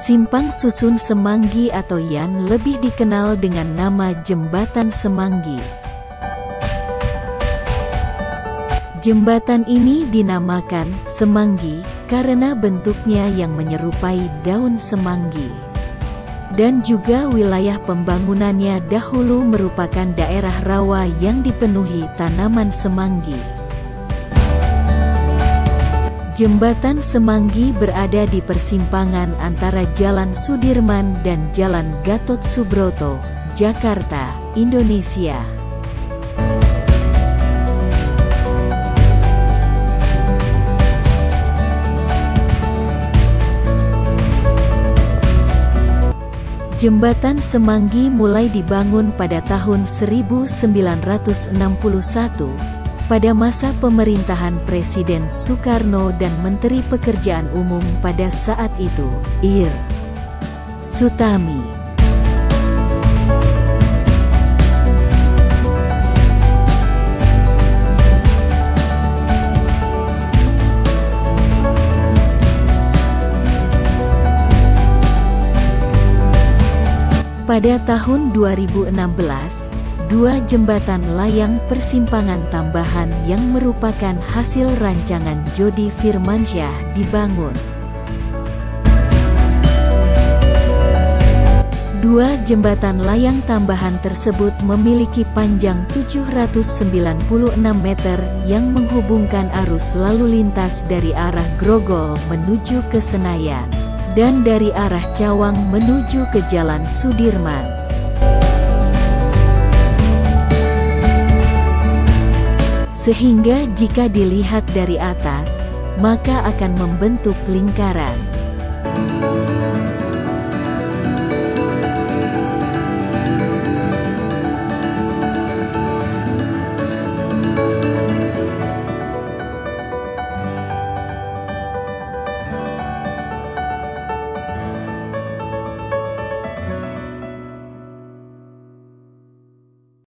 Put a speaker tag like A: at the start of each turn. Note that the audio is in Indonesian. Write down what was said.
A: Simpang Susun Semanggi atau yang lebih dikenal dengan nama Jembatan Semanggi. Jembatan ini dinamakan Semanggi karena bentuknya yang menyerupai daun semanggi. Dan juga wilayah pembangunannya dahulu merupakan daerah rawa yang dipenuhi tanaman semanggi. Jembatan Semanggi berada di persimpangan antara Jalan Sudirman dan Jalan Gatot Subroto, Jakarta, Indonesia. Jembatan Semanggi mulai dibangun pada tahun 1961 pada masa pemerintahan Presiden Soekarno dan Menteri Pekerjaan Umum pada saat itu, Ir. Sutami. Pada tahun 2016, dua jembatan layang persimpangan tambahan yang merupakan hasil rancangan Jody Firmansyah dibangun. Dua jembatan layang tambahan tersebut memiliki panjang 796 meter yang menghubungkan arus lalu lintas dari arah Grogol menuju ke Senayan dan dari arah Cawang menuju ke Jalan Sudirman. Sehingga jika dilihat dari atas, maka akan membentuk lingkaran.